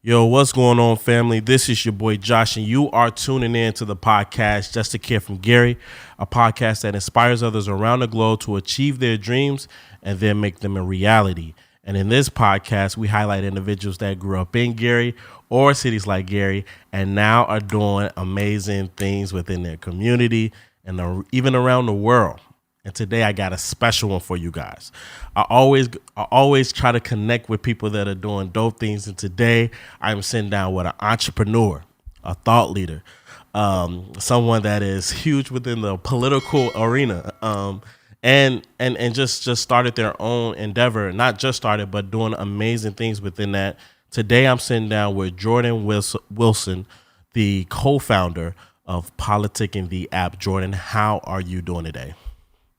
Yo, what's going on, family? This is your boy Josh, and you are tuning in to the podcast Just a Kid from Gary, a podcast that inspires others around the globe to achieve their dreams and then make them a reality. And in this podcast, we highlight individuals that grew up in Gary or cities like Gary and now are doing amazing things within their community and even around the world. And today I got a special one for you guys. I always try to connect with people that are doing dope things. And today I'm sitting down with an entrepreneur, a thought leader, someone that is huge within the political arena, and just started their own endeavor. Not just started, but doing amazing things within that. Today I'm sitting down with Jordan Wilson, the co-founder of Politicking, the app. Jordan, how are you doing today?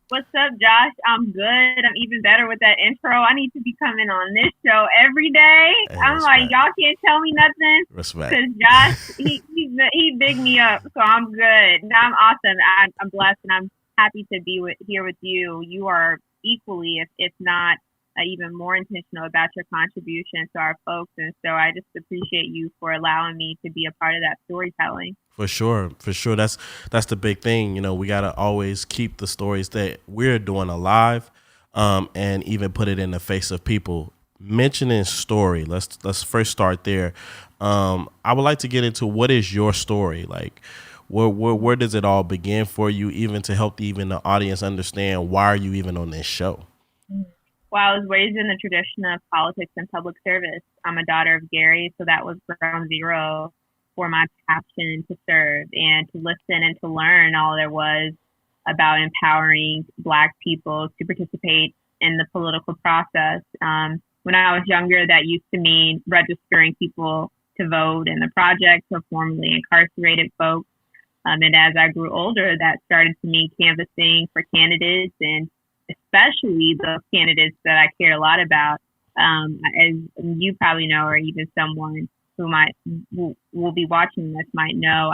What's up, Josh? I'm good. I'm even better with that intro. I need to be coming on this show every day. Hey, I'm like, y'all can't tell me nothing. Respect. Because Josh, he bigged me up, so I'm good. No, I'm awesome. I'm blessed, and I'm happy to be here with you. You are equally, if not even more intentional about your contribution to our folks, and so I just appreciate you for allowing me to be a part of that storytelling. For sure. That's the big thing. You know, we gotta always keep the stories that we're doing alive, and even put it in the face of people. Mentioning story. Let's first start there. I would like to get into what is your story like. Where does it all begin for you, even to help even the audience understand why are you even on this show? Well, I was raised in the tradition of politics and public service. I'm a daughter of Gary, so that was ground zero for my passion to serve and to listen and to learn all there was about empowering Black people to participate in the political process. When I was younger, that used to mean registering people to vote in the project for formerly incarcerated folks. And as I grew older, that started to mean canvassing for candidates, and especially the candidates that I cared a lot about. As you probably know, or even someone who will be watching this might know,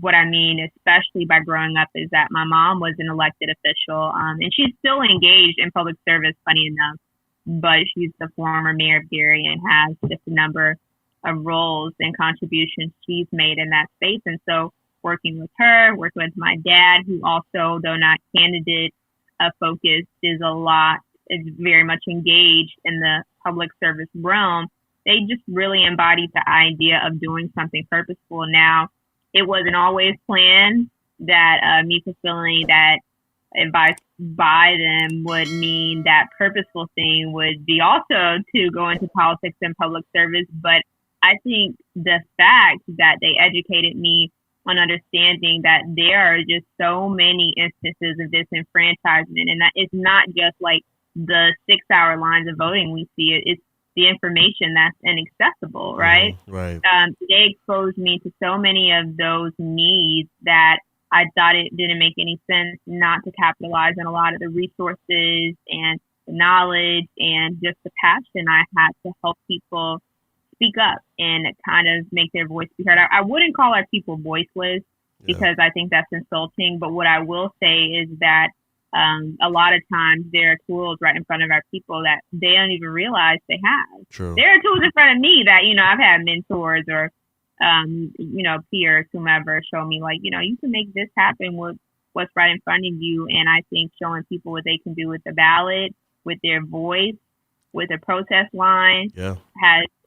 what I mean, especially by growing up, is that my mom was an elected official, and she's still engaged in public service, funny enough, but she's the former mayor of Gary and has just a number of roles and contributions she's made in that space. And so working with her, working with my dad, who also, though not candidate focused, is very much engaged in the public service realm. They just really embodied the idea of doing something purposeful. Now, it wasn't always planned that me fulfilling that advice by them would mean that purposeful thing would be also to go into politics and public service. But I think the fact that they educated me on understanding that there are just so many instances of disenfranchisement, and that it's not just like the 6-hour lines of voting we see. It's the information that's inaccessible, right? Right. They exposed me to so many of those needs that I thought it didn't make any sense not to capitalize on a lot of the resources and the knowledge and just the passion I had to help people speak up and kind of make their voice be heard. I wouldn't call our people voiceless because I think that's insulting. But what I will say is that a lot of times there are tools right in front of our people that they don't even realize they have. True. There are tools in front of me that, I've had mentors or, peers, whomever, show me like, you can make this happen with what's right in front of you. And I think showing people what they can do with the ballot, with their voice, with a protest line,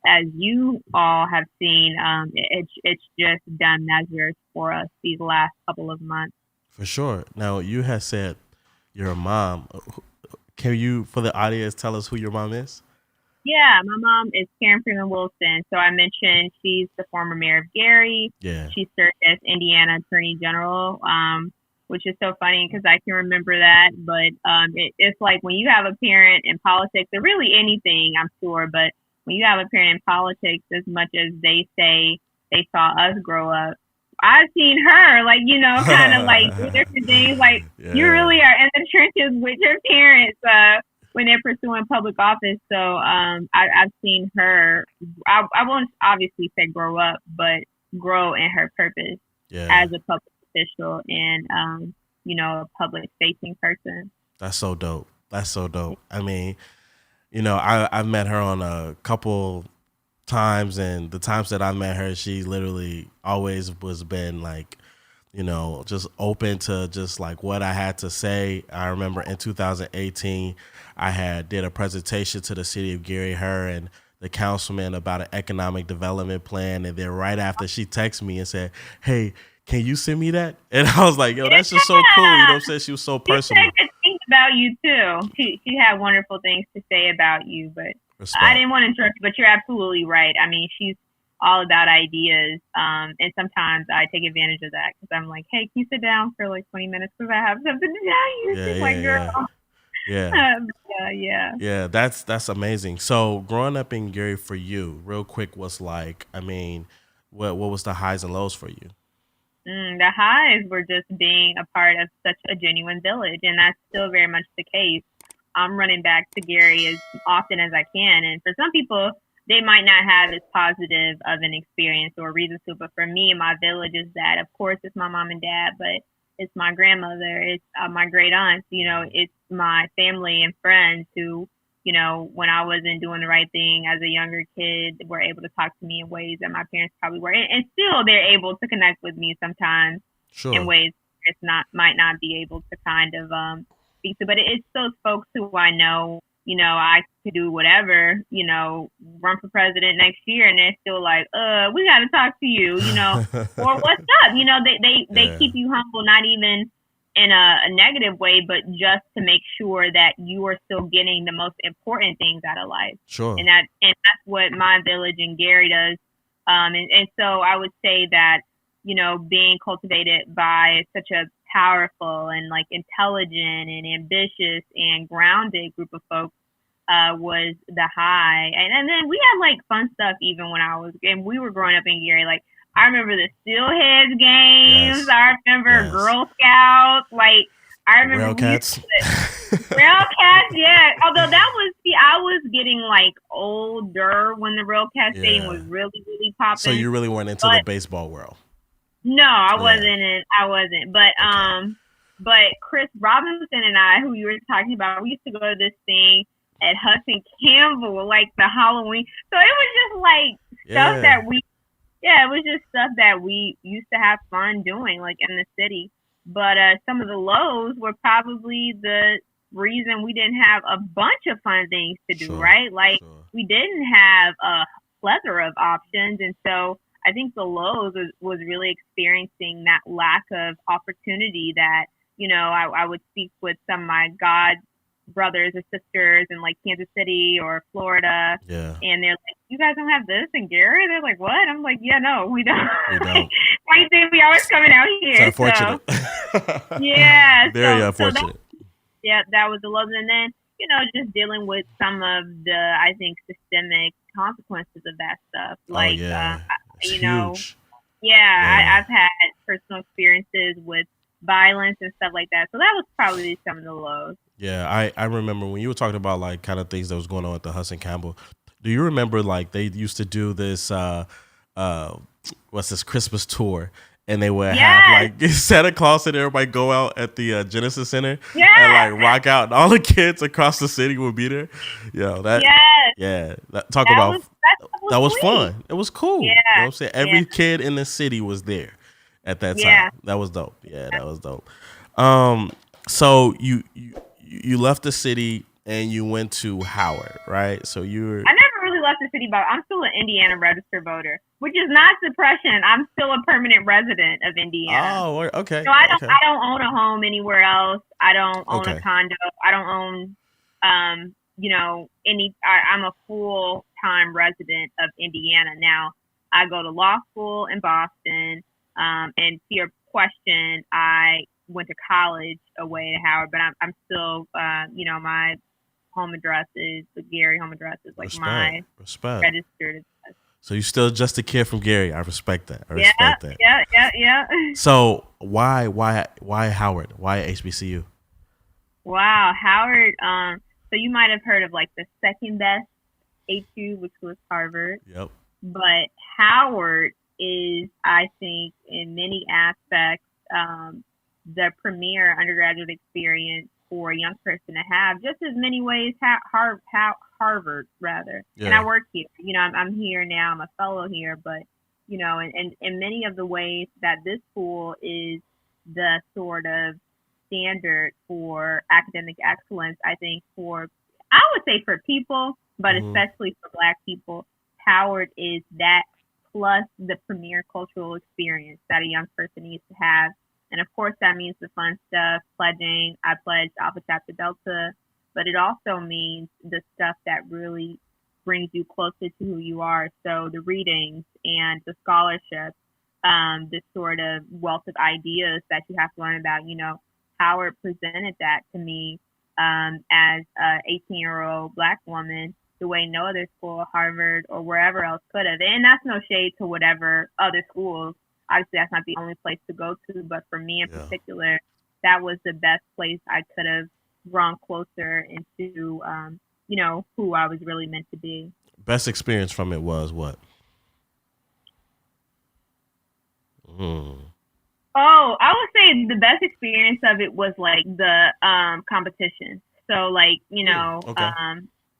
as you all have seen, it's just done measures for us these last couple of months. For sure. Now, you had said your mom. Can you, for the audience, tell us who your mom is? Yeah, my mom is Karen Freeman Wilson. So I mentioned she's the former mayor of Gary. Yeah. She served as Indiana Attorney General, which is so funny because I can remember that. But it's like when you have a parent in politics, or really anything, I'm sure, but when you have a parent in politics, as much as they say they saw us grow up, I've seen her, kind of like do different things. Like, you really are in the trenches with your parents when they're pursuing public office. So I've seen her, I won't obviously say grow up, but grow in her purpose as a public official and, a public-facing person. That's so dope. I mean, I've met her on a couple times, and the times that I met her, she literally always was been like, just open to just like what I had to say. I remember in 2018, I did a presentation to the city of Gary, her and the councilman, about an economic development plan. And then right after, she texted me and said, "Hey, can you send me that?" And I was like, "Yo, that's just so cool." You know what I'm saying? She was so personal. She said good things about you too. She had wonderful things to say about you, but Respect. I didn't want to interrupt you, but you're absolutely right. I mean, she's all about ideas. And sometimes I take advantage of that because I'm like, "Hey, can you sit down for like 20 minutes because I have something to tell you?" She's like, "Girl." Yeah, that's amazing. So growing up in Gary for you, real quick, was like, I mean, what was the highs and lows for you? The highs were just being a part of such a genuine village, and that's still very much the case. I'm running back to Gary as often as I can, and for some people, they might not have as positive of an experience or reason to, but for me and my village is that, of course, it's my mom and dad, but it's my grandmother, it's my great aunts, it's my family and friends who, when I wasn't doing the right thing as a younger kid, were able to talk to me in ways that my parents probably were. And still they're able to connect with me sometimes in ways might not be able to kind of speak to. But it's those folks who I know, I could do whatever, run for president next year, and they're still like, we got to talk to you, or what's up? They keep you humble, not even in a negative way, but just to make sure that you are still getting the most important things out of life. Sure. And that's what my village in Gary does. And so I would say that, being cultivated by such a powerful and like intelligent and ambitious and grounded group of folks was the high. And then we had like fun stuff even when we were growing up in Gary. Like I remember the Steelheads games. Yes. I remember Girl Scouts. Like I remember Railcats. Railcats, yeah. Although I was getting like older when the Railcat thing was really, really popping. So you really weren't into the baseball world? No, I wasn't. But but Chris Robinson and I, who you were talking about, we used to go to this thing at Hudson Campbell, like the Halloween. So it was just like stuff that it was just stuff that we used to have fun doing, like in the city. But some of the lows were probably the reason we didn't have a bunch of fun things to do, right? Like we didn't have a plethora of options. And so I think the lows was really experiencing that lack of opportunity that, I would speak with some of my God brothers or sisters in like Kansas City or Florida. Yeah. And they're like, "You guys don't have this in Gary?" They're like, "What?" I'm like, "Yeah, no, we don't." Why do you think we always coming out here? It's unfortunate. So, yeah. Very unfortunate. That was the lows. And then, just dealing with some of the, I think, systemic consequences of that stuff. Like, huge. I've had personal experiences with violence and stuff like that. So that was probably some of the lows. Yeah, I remember when you were talking about like kind of things that was going on at the Hudson Campbell. Do you remember like they used to do this Christmas tour, and they would have like Santa Claus and everybody go out at the Genesis Center and like rock out, and all the kids across the city would be there. That was fun. It was cool. Yeah. You know what I'm saying? Every kid in the city was there at that time. That was dope. Yeah, that was dope. So you left the city and you went to Howard, right? So I never really left the city, but I'm still an Indiana registered voter, which is not suppression. I'm still a permanent resident of Indiana. Oh, okay. So I don't own a home anywhere else. I don't own a condo. I don't own, I'm a full-time resident of Indiana. Now, I go to law school in Boston, and to your question, I went to college away at Howard, but I'm still, my home address is the Gary home address is like my registered address. So you still just a kid from Gary. I respect that. Yeah. So why Howard? Why HBCU? Wow, Howard. So you might have heard of like the second best HU, which was Harvard. Yep. But Howard is, I think, in many aspects, the premier undergraduate experience for a young person to have just as many ways Harvard rather. Yeah. And I work here. I'm here now. I'm a fellow here, but and in many of the ways that this school is the sort of standard for academic excellence, I think I would say for people, but especially for Black people, Howard is that plus the premier cultural experience that a young person needs to have. And of course, that means the fun stuff, pledging. I pledged Alpha Chapter Delta, but it also means the stuff that really brings you closer to who you are. So the readings and the scholarship, this sort of wealth of ideas that you have to learn about. Howard presented that to me as a 18-year-old Black woman the way no other school, Harvard or wherever else could have. And that's no shade to whatever other schools. Obviously, that's not the only place to go to. But for me in particular, that was the best place I could have grown closer into, who I was really meant to be. Best experience from it was what? Oh, I would say the best experience of it was like the competition. So like,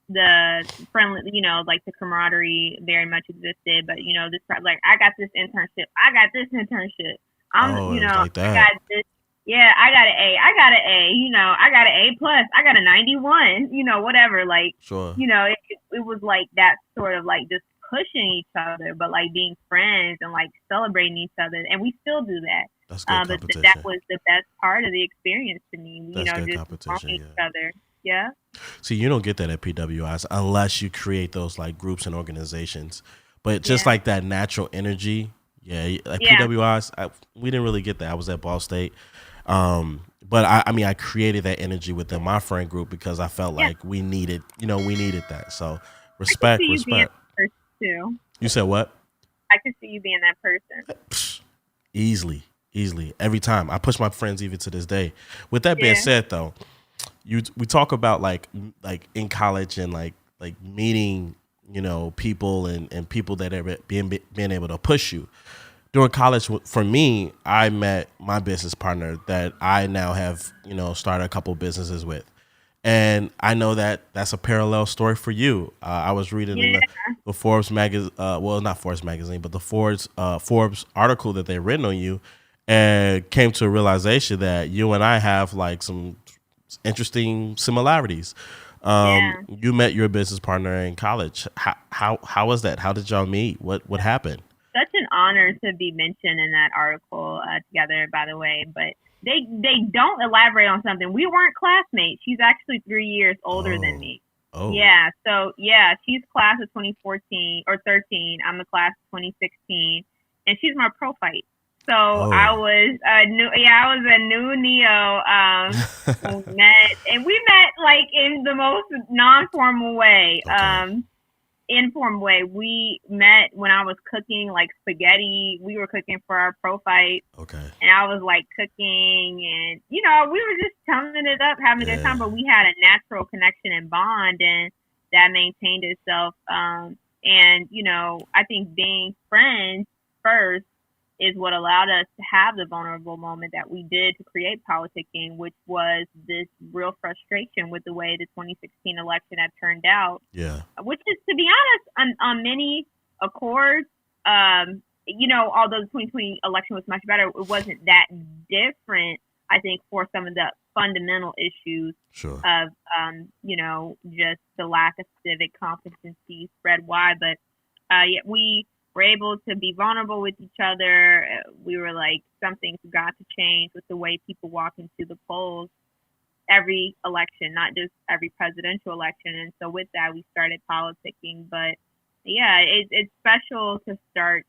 the friendly, like the camaraderie very much existed. But this like I got this internship. I got that. I got this. Yeah, I got an A. I got an A. I got an A plus. I got a 91. Whatever. Like, sure. It was like that sort of like just pushing each other, but like being friends and like celebrating each other, and we still do that. That's good competition. But that was the best part of the experience to me. That's good just competition. Each other. Yeah. See, you don't get that at PWIs unless you create those like groups and organizations. But just like that natural energy, PWIs, we didn't really get that. I was at Ball State. But I created that energy within my friend group because I felt like we needed that. So respect. Being that person too. You said what? I could see you being that person. Easily. Every time. I push my friends even to this day. With that being said, though, we talk about like in college and like meeting, people and people that are being able to push you. During college, for me, I met my business partner that I now have, started a couple businesses with. And I know that that's a parallel story for you. I was reading in the Forbes magazine, not Forbes magazine, but the Forbes article that they written on you, and came to a realization that you and I have like some interesting similarities. You met your business partner in college. How was that? How did y'all meet? What happened? Such an honor to be mentioned in that article together, by the way. But they don't elaborate on something. We weren't classmates. She's actually 3 years older than me. Oh. Yeah. So she's class of 2014 or 13. I'm the class of 2016, and she's my pro fight. So I was a new Neo. We met like in the most non-formal way. Okay. Informed way. We met when I was cooking like spaghetti. We were cooking for our pro fight. Okay. And I was like cooking, and we were just tuning it up, having a good time. But we had a natural connection and bond, and that maintained itself. And I think being friends first is what allowed us to have the vulnerable moment that we did to create Politicking, which was this real frustration with the way the 2016 election had turned out. Yeah. Which is, to be honest, on many accords, although the 2020 election was much better, it wasn't that different, I think, for some of the fundamental issues of, just the lack of civic competency spread wide. But we were able to be vulnerable with each other. We were like, some things got to change with the way people walk into the polls every election, not just every presidential election. And so with that, we started Politicking. But it's special to start,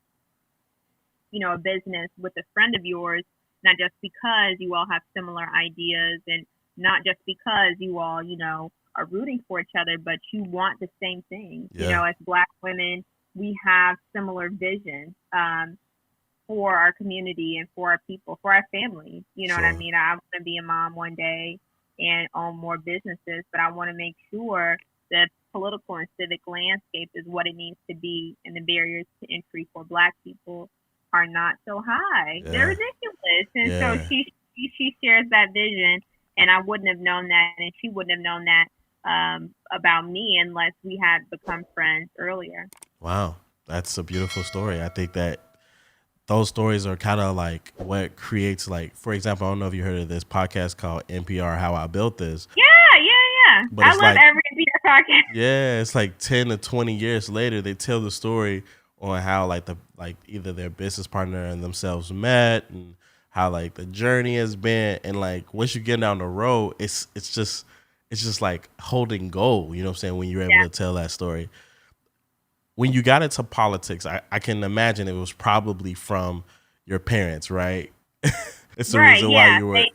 a business with a friend of yours, not just because you all have similar ideas and not just because you all, are rooting for each other, but you want the same thing. Yeah. As Black women, we have similar visions for our community and for our people, for our families. You know what I mean? I want to be a mom one day and own more businesses, but I want to make sure the political and civic landscape is what it needs to be, and the barriers to entry for Black people are not so high. They're ridiculous. And so she shares that vision, And I wouldn't have known that, and she wouldn't have known that about me unless we had become friends earlier. Wow, that's a beautiful story. I think that those stories are kind of like what creates, like, for example, I don't know if you heard of this podcast called NPR How I Built This. Yeah. But I it's love like, every NPR podcast. yeah, it's like 10 to 20 years later, they tell the story on how like either their business partner and themselves met, and how like the journey has been. And like once you get down the road, it's just like holding gold, you know what I'm saying, when you're able to tell that story. When you got into politics, I can imagine it was probably from your parents, right? It's the reason why you were. They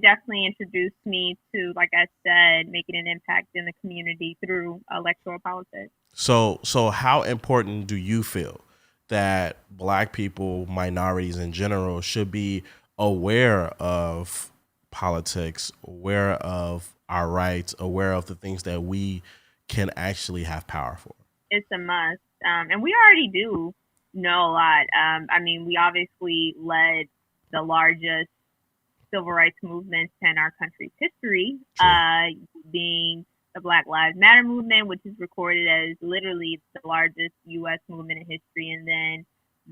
definitely introduced me to, like I said, making an impact in the community through electoral politics. So how important do you feel that Black people, minorities in general, should be aware of politics, aware of our rights, aware of the things that we can actually have power for? It's a must. And we already do know a lot. I mean, we obviously led the largest civil rights movements in our country's history, being the Black Lives Matter movement, which is recorded as literally the largest U.S. movement in history, and then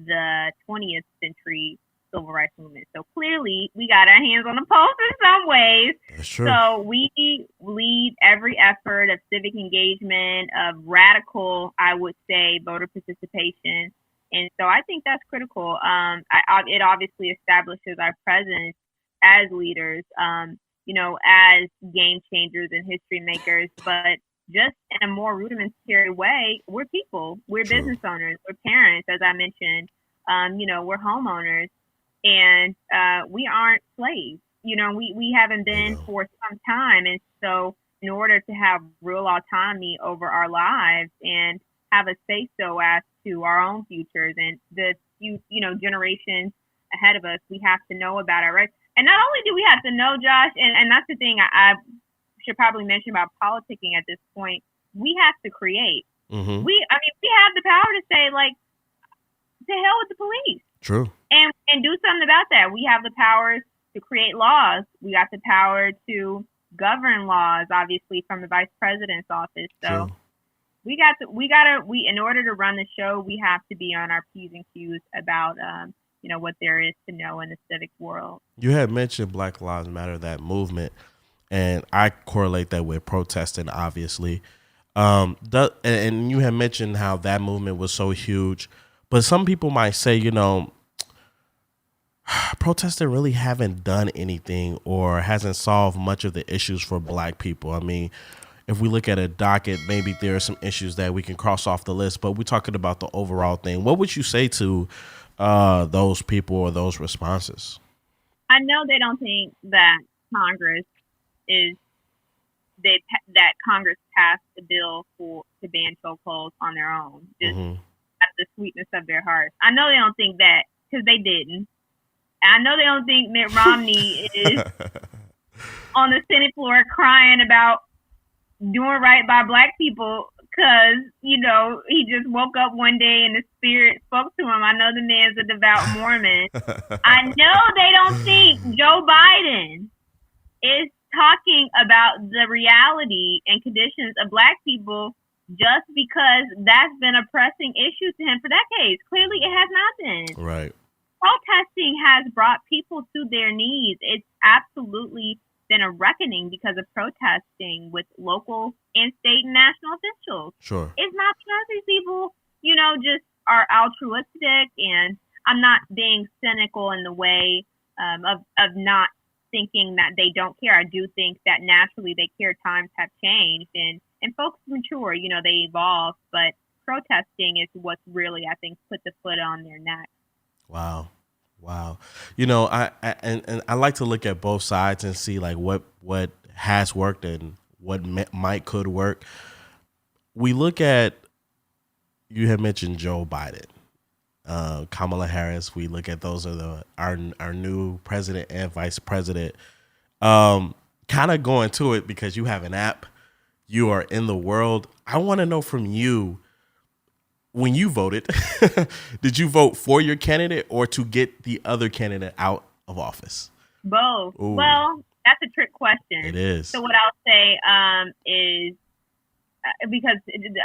the 20th century civil rights movement. So clearly, we got our hands on the pulse in some ways. That's true. So we lead every effort of civic engagement, of radical, I would say, voter participation. And so I think that's critical. It obviously establishes our presence as leaders, as game changers and history makers, but just in a more rudimentary way, we're people, we're business owners, we're parents, as I mentioned, we're homeowners, and we aren't slaves. We haven't been for some time. And so in order to have real autonomy over our lives and have a say so as to our own futures and the generations ahead of us, we have to know about our rights. And not only do we have to know, Josh, and that's the thing I should probably mention about politicking at this point, we have to create. Mm-hmm. We have the power to say, like, to hell with the police. True. And do something about that. We have the power to create laws. We got the power to govern laws, obviously, from the vice president's office. So in order to run the show, we have to be on our P's and Q's about what there is to know in the civic world. You had mentioned Black Lives Matter, that movement, and I correlate that with protesting, obviously. And you had mentioned how that movement was so huge, but some people might say, protesting really haven't done anything or hasn't solved much of the issues for Black people. I mean, if we look at a docket, maybe there are some issues that we can cross off the list, but we're talking about the overall thing. What would you say to those people or those responses? I know they don't think that Congress passed a bill to ban chokeholds on their own, just out of the sweetness of their hearts. I know they don't think that because they didn't. I know they don't think Mitt Romney is on the Senate floor crying about doing right by Black people because, he just woke up one day and the Spirit spoke to him. I know the man's a devout Mormon. I know they don't think Joe Biden is talking about the reality and conditions of Black people just because that's been a pressing issue to him for decades. Clearly, it has not been. Right. Protesting has brought people to their knees. It's absolutely been a reckoning because of protesting with local and state and national officials. Sure. It's not because these people, just are altruistic, and I'm not being cynical in the way of not thinking that they don't care. I do think that naturally they care. Times have changed and folks mature, they evolve, but protesting is what's really, I think, put the foot on their neck. Wow. I like to look at both sides and see like what has worked and what could work. We look at, you had mentioned Joe Biden, Kamala Harris. We look at those are our new president and vice president. Kind of going to it because you have an app, you are in the world. I want to know from you, when you voted, did you vote for your candidate or to get the other candidate out of office? Both. Ooh. Well, that's a trick question. It is. So what I'll say is because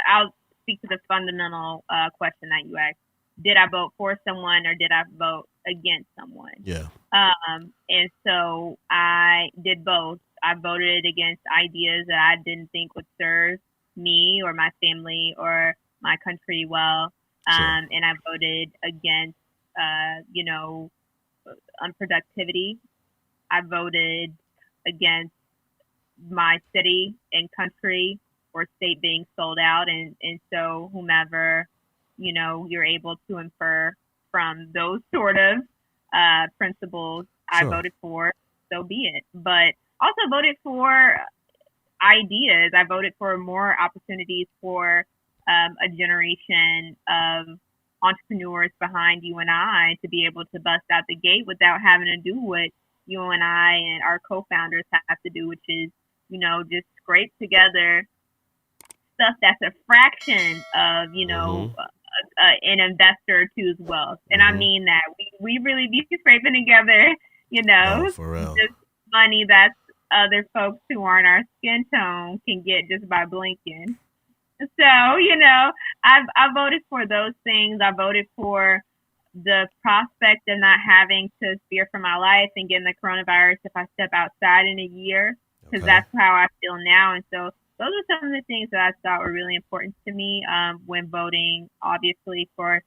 I'll speak to the fundamental question that you asked. Did I vote for someone or did I vote against someone? Yeah. And so I did both. I voted against ideas that I didn't think would serve me or my family or my country well. Sure. And I voted against, unproductivity. I voted against my city and country or state being sold out. And so whomever, you're able to infer from those sort of principles, Sure. I voted for, so be it. But also voted for ideas. I voted for more opportunities for a generation of entrepreneurs behind you and I to be able to bust out the gate without having to do what you and I and our co-founders have to do, which is, just scrape together stuff that's a fraction of, an investor or two's wealth. And I mean that we really be scraping together, for real. just money that's other folks who aren't our skin tone can get just by blinking. So, I voted for those things. I voted for the prospect of not having to fear for my life and getting the coronavirus if I step outside in a year, because that's how I feel now. And so those are some of the things that I thought were really important to me when voting, obviously, for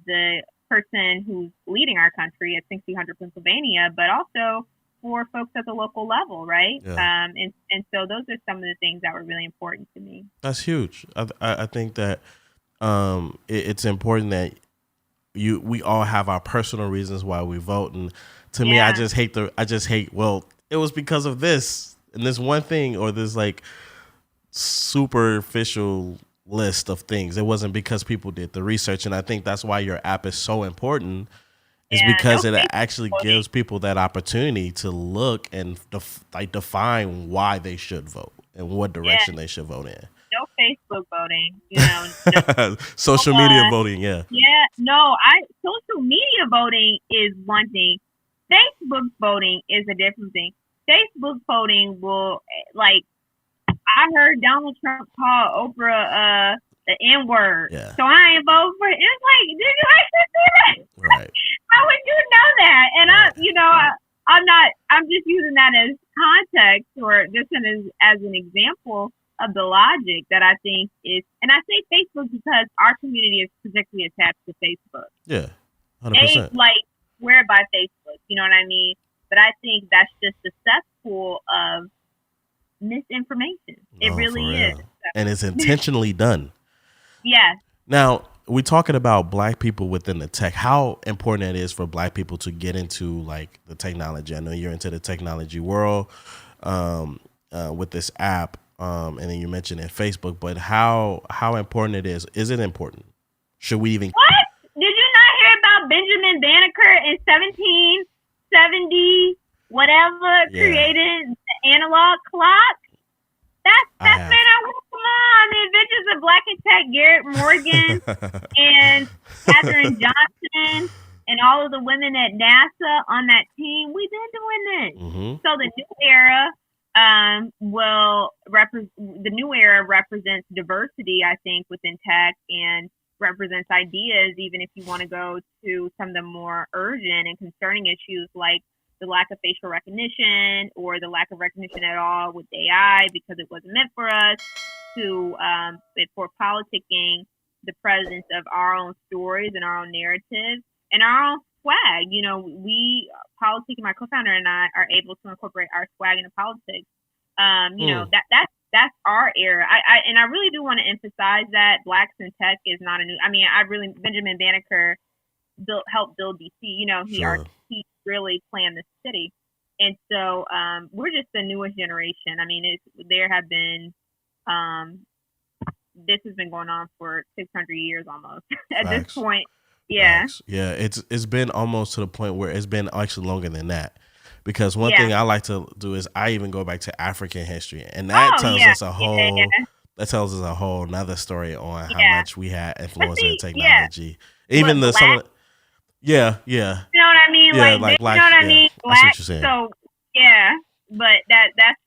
the person who's leading our country at 1600 Pennsylvania, but also for folks at the local level, right? Yeah. And so those are some of the things that were really important to me. That's huge. I think that it's important that we all have our personal reasons why we vote, and to me, I just hate. Well, it was because of this and this one thing, or this like superficial list of things. It wasn't because people did the research, and I think that's why your app is so important. Is because it actually gives people that opportunity to look and define why they should vote and what direction they should vote in. No Facebook voting, social media voting, yeah. Yeah, social media voting is one thing. Facebook voting is a different thing. Facebook voting will, I heard Donald Trump call Oprah the N-word. Yeah. So I ain't vote for it. It's like, did you actually see that? Right. How would you know that? And I'm just using that as context or just as an example of the logic that I think is, and I say Facebook because our community is particularly attached to Facebook. Yeah, 100%. We're by Facebook, you know what I mean? But I think that's just a cesspool of misinformation. It really is. And it's intentionally done. Yes. Now, we're talking about Black people within the tech. How important it is for Black people to get into the technology. I know you're into the technology world with this app, and then you mentioned in Facebook. But how important it is? Is it important? Should we even? What? Did you not hear about Benjamin Banneker in 1770 whatever created the analog clock? That's man, come on, the adventures of Black and Tech, Garrett Morgan and Katherine Johnson and all of the women at NASA on that team. We've been doing this. So the new era represents diversity, I think, within tech, and represents ideas, even if you want to go to some of the more urgent and concerning issues like the lack of facial recognition or the lack of recognition at all with AI because it wasn't meant for us, to for politicking, the presence of our own stories and our own narratives and our own swag. We, Politicking, my co-founder and I, are able to incorporate our swag into politics. That's our era. I really do want to emphasize that Blacks in Tech is not a new. Benjamin Banneker helped build DC. He really planned the city, and so we're just the newest generation. This has been going on for 600 years almost at this point. Yeah. Facts. Yeah, it's been almost to the point where it's been actually longer than that. Because one thing I like to do is I even go back to African history, and that tells us a whole that tells us a whole another story on how much we had influence in technology. Even Black, some of the, You know what I mean? Yeah, like Black, you know what I mean? I see what Black. you're saying. So Yeah, but that's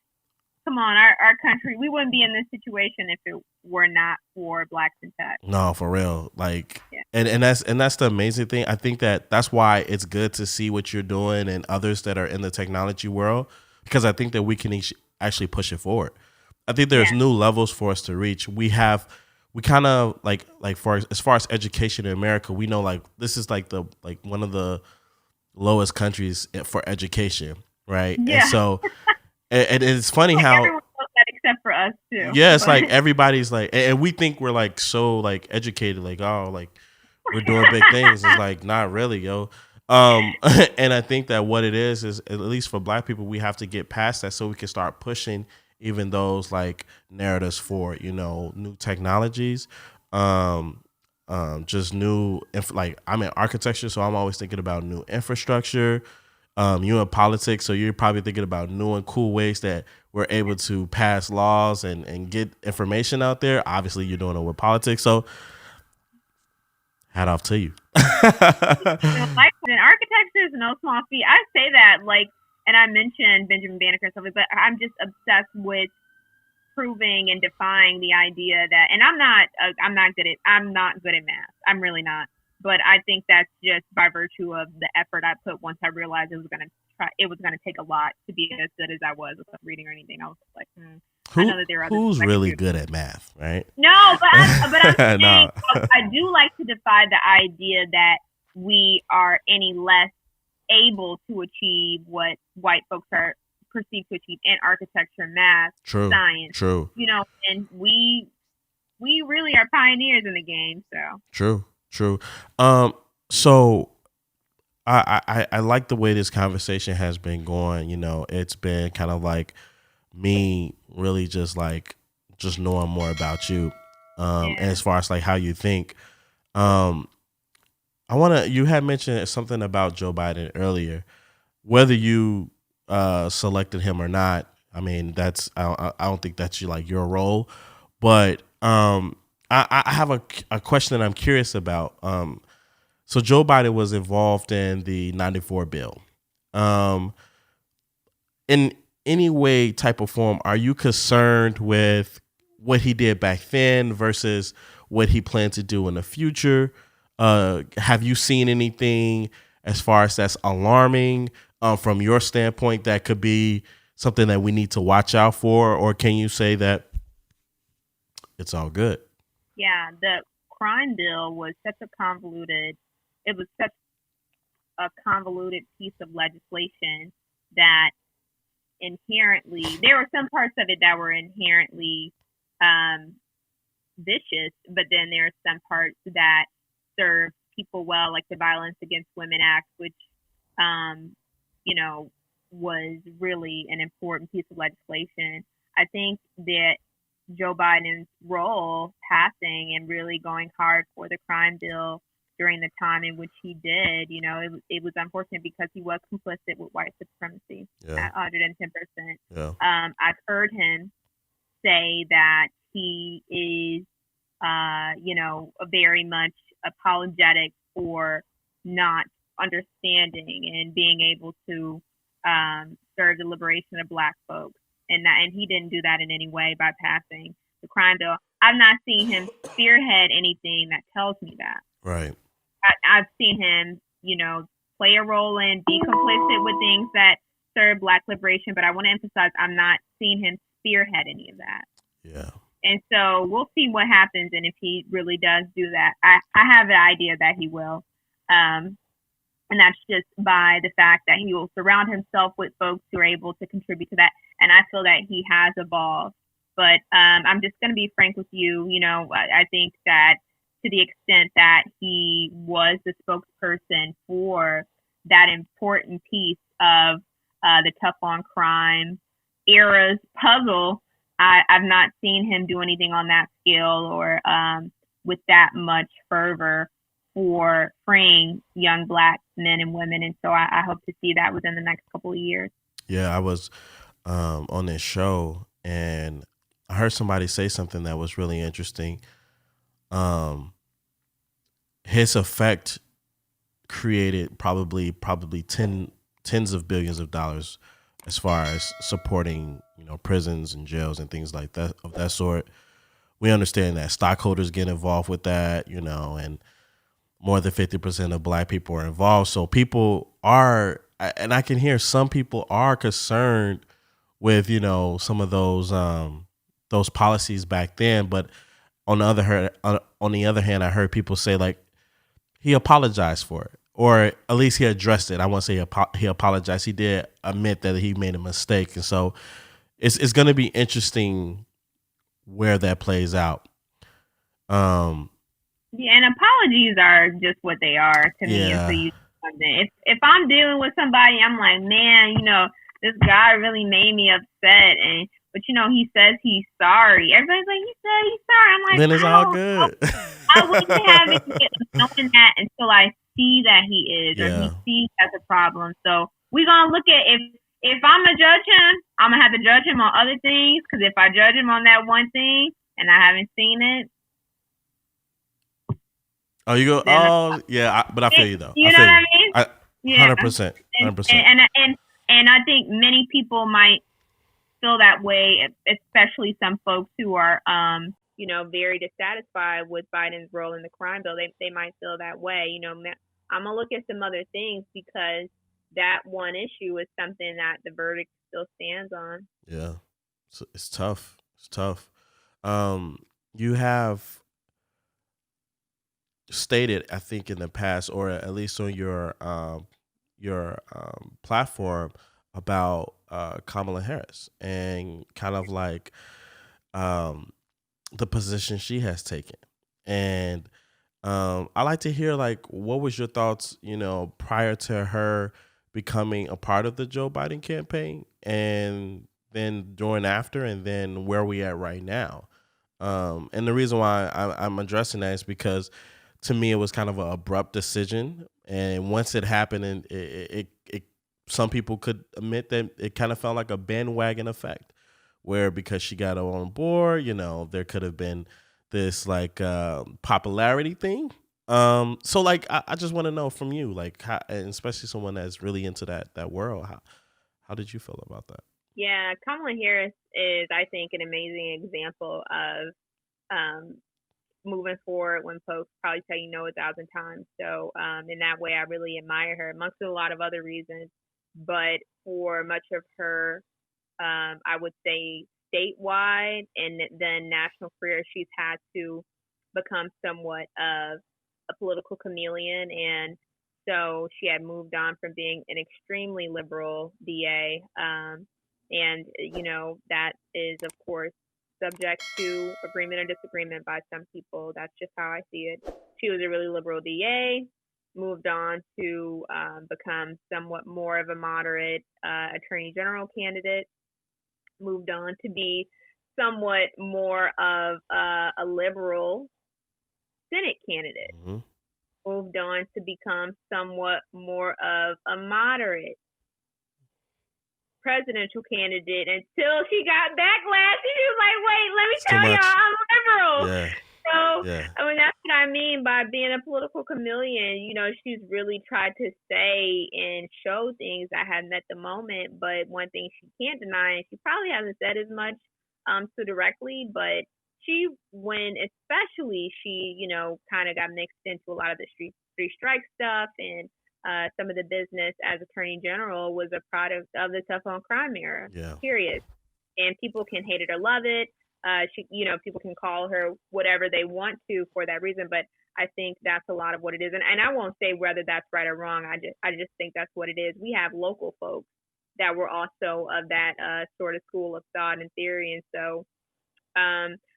come on, our country. We wouldn't be in this situation if it were not for blacks in tech. No, for real. Like, Yeah. and that's the amazing thing. I think that's why it's good to see what you're doing and others that are in the technology world, because I think that we can actually push it forward. I think there's Yeah. new levels for us to reach. We kind of like for as far as education in America, we know like this is like one of the lowest countries for education, right? Yeah. And so and it's funny Like how everyone knows that except for us too. yeah, it's But like everybody's like, and we think we're like so like educated, like oh, like we're doing big things. It's like not really, yo. And I think that what it is at least for Black people, we have to get past that so we can start pushing even those like narratives for new technologies, just new like I'm in architecture, so I'm always thinking about new infrastructure. You in politics, so you're probably thinking about new and cool ways that we're able to pass laws and get information out there. Obviously, you're doing it with politics, so hat off to you. like in architecture is no small feat. I say that like, and I mentioned Benjamin Banneker and stuff, but I'm just obsessed with proving and defying the idea that, and I'm not good at math. I'm really not. But I think that's just by virtue of the effort I put once I realized it was gonna take a lot to be as good as I was with reading or anything. I was like, I know that there are others who's really good at math, right? No, but I'm saying No. I do like to defy the idea that we are any less able to achieve what white folks are perceived to achieve in architecture, math, science. True. And we really are pioneers in the game. So True. So I like the way this conversation has been going. It's been kind of like me really just knowing more about you. And as far as like how you think, you had mentioned something about Joe Biden earlier, whether you selected him or not. I mean, I don't think that's your role, but I have a question that I'm curious about. So Joe Biden was involved in the 94 bill. In any way, type of form, are you concerned with what he did back then versus what he planned to do in the future? Have you seen anything as far as that's alarming from your standpoint that could be something that we need to watch out for? Or can you say that it's all good? Yeah, the crime bill was such a convoluted piece of legislation that inherently, there were some parts of it that were inherently vicious, but then there are some parts that serve people well, like the Violence Against Women Act, which was really an important piece of legislation. I think that Joe Biden's role passing and really going hard for the crime bill during the time in which he did, it was unfortunate because he was complicit with white supremacy at 110%. Yeah. I've heard him say that he is, very much apologetic for not understanding and being able to serve the liberation of Black folks. And he didn't do that in any way by passing the crime bill. I've not seen him spearhead anything that tells me that. Right. I've seen him, play a role in, be complicit with things that serve Black liberation. But I want to emphasize, I'm not seeing him spearhead any of that. Yeah. And so we'll see what happens, and if he really does do that. I have an idea that he will. And that's just by the fact that he will surround himself with folks who are able to contribute to that. And I feel that he has evolved. But I'm just going to be frank with you. I think that to the extent that he was the spokesperson for that important piece of the tough on crime era's puzzle, I've not seen him do anything on that scale or with that much fervor for freeing young Black men and women. And so I hope to see that within the next couple of years. Yeah, I was on this show and I heard somebody say something that was really interesting. His effect created probably tens of billions of dollars as far as supporting, prisons and jails and things like that of that sort. We understand that stockholders get involved with that, and more than 50% of Black people are involved. So people are, and I can hear some people are concerned with, some of those policies back then. But on the other hand, I heard people say like he apologized for it, or at least he addressed it. I won't say he apologized. He did admit that he made a mistake, and so it's going to be interesting where that plays out. Yeah, and apologies are just what they are to me until you do something. If I'm dealing with somebody, I'm like, man, this guy really made me upset, but he says he's sorry. Everybody's like, he said he's sorry. I'm like, then it's all good. I wouldn't have it knowing that until I see that he is, or he sees that's a problem. So we're gonna look at if I'm gonna judge him, I'm gonna have to judge him on other things, because if I judge him on that one thing and I haven't seen it. Oh, you go. Oh, yeah. But I feel you though. You know what I mean? 100%. 100%. And I think many people might feel that way, especially some folks who are, very dissatisfied with Biden's role in the crime bill. They might feel that way. I'm gonna look at some other things, because that one issue is something that the verdict still stands on. Yeah, it's tough. It's tough. You have stated, I think, in the past, or at least on your platform, about Kamala Harris and kind of like the position she has taken. And I like to hear, like, what was your thoughts, prior to her becoming a part of the Joe Biden campaign, and then during, after, and then where we at right now. And the reason why I'm addressing that is because, to me, it was kind of an abrupt decision. And once it happened, and it some people could admit that it kind of felt like a bandwagon effect, where because she got on board, there could have been this like popularity thing. So like, I just want to know from you, like, how, and especially someone that's really into that world, how did you feel about that? Yeah, Kamala Harris is, I think, an amazing example of moving forward when folks probably tell you no 1,000 times. So in that way, I really admire her, amongst a lot of other reasons. But for much of her, I would say, statewide and then national career, she's had to become somewhat of a political chameleon. And so she had moved on from being an extremely liberal DA. And, that is, of course, subject to agreement or disagreement by some people. That's just how I see it. She was a really liberal DA, moved on to become somewhat more of a moderate attorney general candidate, moved on to be somewhat more of a liberal Senate candidate, moved on to become somewhat more of a moderate presidential candidate, until she got backlash. She was like, wait, let me tell y'all, I'm liberal. Yeah. So, I mean, that's what I mean by being a political chameleon. She's really tried to say and show things that hadn't met the moment. But one thing she can't deny, and she probably hasn't said as much so directly, but especially she, kind of got mixed into a lot of the three strike stuff, and some of the business as attorney general was a product of the tough on crime era, period. And people can hate it or love it. People can call her whatever they want to for that reason, but I think that's a lot of what it is. And I won't say whether that's right or wrong. I just think that's what it is. We have local folks that were also of that sort of school of thought and theory. And so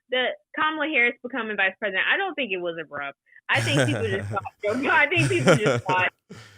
the Kamala Harris becoming vice president, I don't think it was abrupt. I think people just thought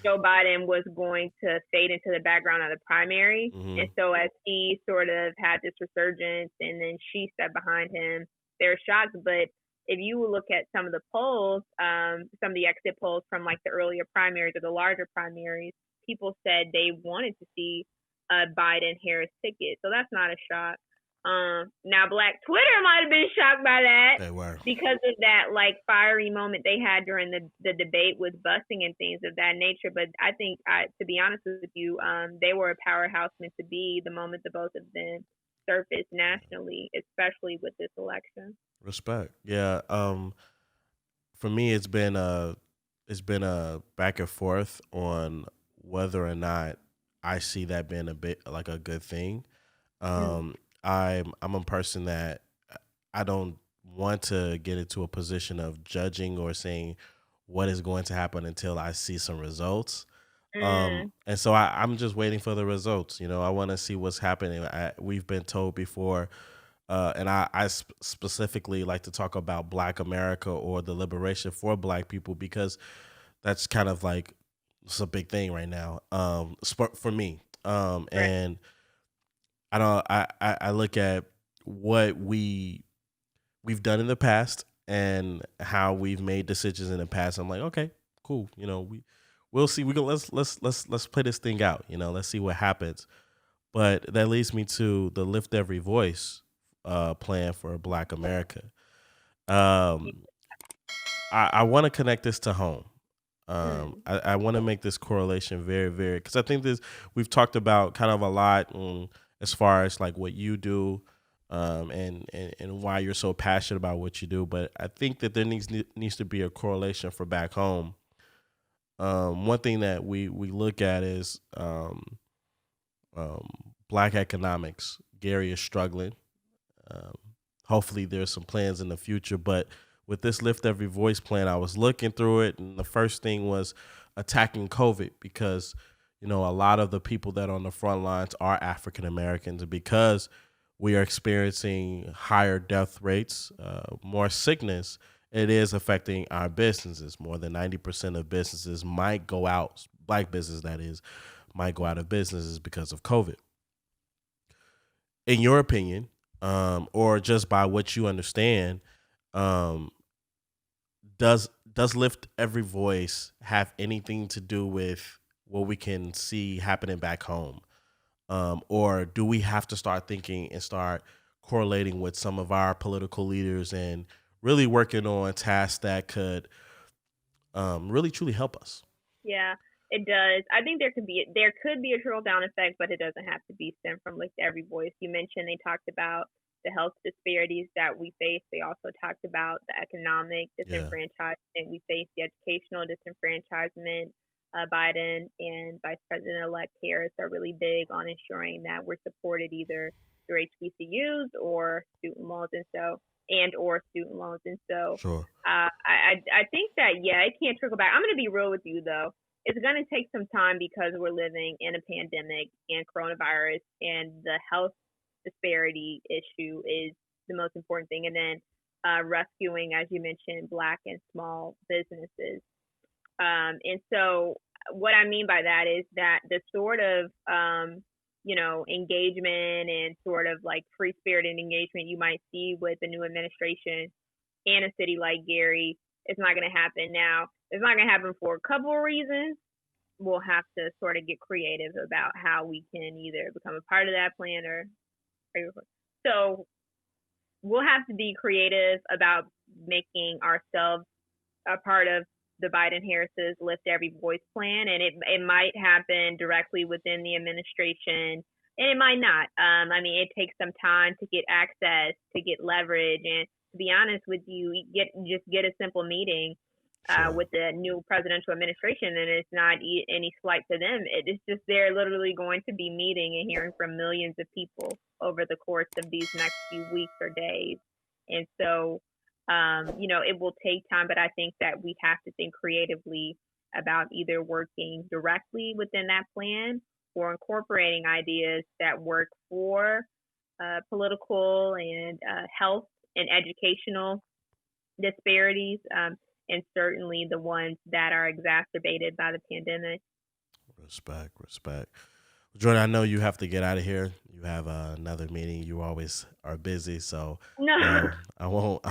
Joe Biden was going to fade into the background of the primary. And so as he sort of had this resurgence and then she stepped behind him, they're shocked. But if you look at some of the polls, some of the exit polls from like the earlier primaries or the larger primaries, people said they wanted to see a Biden-Harris ticket. So that's not a shock. Now Black Twitter might have been shocked by that They were. because of that like fiery moment they had during the debate with busing and things of that nature. But I think, to be honest with you, they were a powerhouse meant to be the moment the both of them surfaced nationally, especially with this election. Respect. Yeah. For me, it's been a back and forth on whether or not I see that being a bit like a good thing. I'm a person that I don't want to get into a position of judging or saying what is going to happen until I see some results. And so I'm just waiting for the results. I want to see what's happening. We've been told before, and I specifically like to talk about Black America or the liberation for Black people because that's kind of like it's a big thing right now for me. And I look at what we've done in the past and how we've made decisions in the past. I'm like, okay, cool. We'll see. Let's play this thing out. Let's see what happens. But that leads me to the Lift Every Voice plan for Black America. I want to connect this to home. I want to make this correlation very, very, because I think we've talked about kind of a lot as far as like what you do and why you're so passionate about what you do. But I think that there needs to be a correlation for back home. One thing that we look at is Black economics. Gary is struggling. Hopefully there's some plans in the future, but with this Lift Every Voice plan, I was looking through it, and the first thing was attacking COVID because, a lot of the people that are on the front lines are African Americans, and because we are experiencing higher death rates, more sickness, it is affecting our businesses. More than 90% of businesses might go out, Black business that is, might go out of businesses because of COVID. In your opinion, or just by what you understand, does Lift Every Voice have anything to do with what we can see happening back home? Or do we have to start thinking and start correlating with some of our political leaders and really working on tasks that could really truly help us? Yeah, it does. I think there could be a trickle down effect, but it doesn't have to be stemmed from Lift Every Voice. You mentioned they talked about the health disparities that we face. They also talked about the economic disenfranchisement we face, the educational disenfranchisement. Biden and Vice President-elect Harris are really big on ensuring that we're supported either through HBCUs or student loans, and student loans. And so sure. I think that, it can't trickle back. I'm going to be real with you, though. It's going to take some time because we're living in a pandemic and coronavirus, and the health disparity issue is the most important thing. And then rescuing, as you mentioned, Black and small businesses. And so what I mean by that is that the sort of, engagement and sort of like free-spirited engagement you might see with the new administration in a city like Gary, it's not going to happen. Now, it's not going to happen for a couple of reasons. We'll have to sort of get creative about how we can either become a part of that plan so we'll have to be creative about making ourselves a part of the Biden-Harris's Lift Every Voice plan, and it might happen directly within the administration, and it might not. It takes some time to get access, to get leverage, and to be honest with you, get a simple meeting with the new presidential administration, and it's not any slight to them. It's just they're literally going to be meeting and hearing from millions of people over the course of these next few weeks or days, and so. It will take time, but I think that we have to think creatively about either working directly within that plan or incorporating ideas that work for political and health and educational disparities, and certainly the ones that are exacerbated by the pandemic. Respect. Jordan, I know you have to get out of here. You have another meeting. You always are busy, so I won't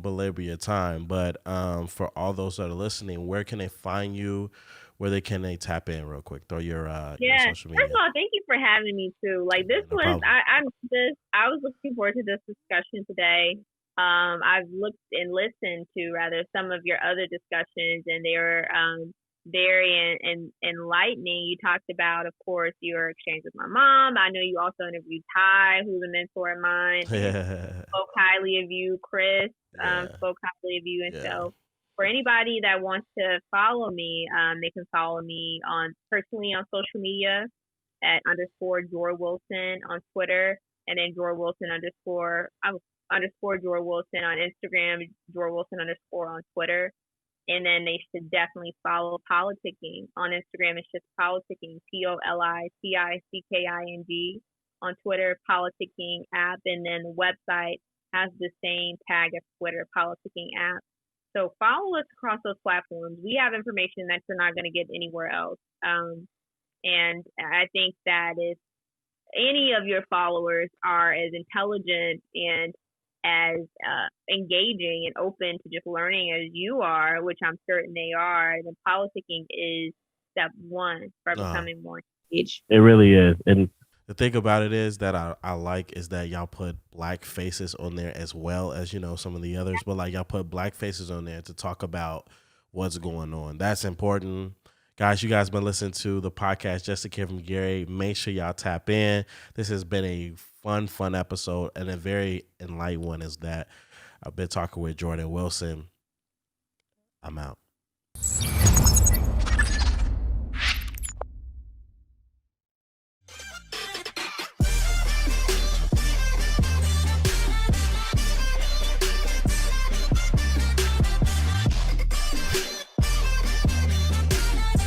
belabor your time. But for all those that are listening, where can they find you? where can they tap in real quick? Throw your social media. First of all, thank you for having me too. Like this No was problem. I was looking forward to this discussion today. I've looked and listened to rather some of your other discussions, and they were very enlightening. You talked about, of course, your exchange with my mom. I know you also interviewed Ty, who's a mentor of mine. Spoke highly of you. Chris spoke highly of you, and so for anybody that wants to follow me, they can follow me personally on social media at _Jor Wilson on Twitter, and then Jor Wilson _ Jor Wilson on Instagram, Jor Wilson _ on Twitter. And then they should definitely follow Politicking on Instagram. It's just Politicking, POLITICKING. On Twitter, Politicking app, and then the website has the same tag as Twitter, Politicking app. So follow us across those platforms. We have information that you're not going to get anywhere else. And I think that if any of your followers are as intelligent and as engaging and open to just learning as you are, which I'm certain they are, then politicking is step one for becoming more engaged. It really is. And the thing about it is that I like is that y'all put black faces on there as well as, some of the others, but like y'all put black faces on there to talk about what's going on. That's important. Guys, you guys been listening to the podcast Just a Kid from Gary. Make sure y'all tap in. This has been a fun episode, and a very enlightened one is that I've been talking with Jordan Wilson. I'm out.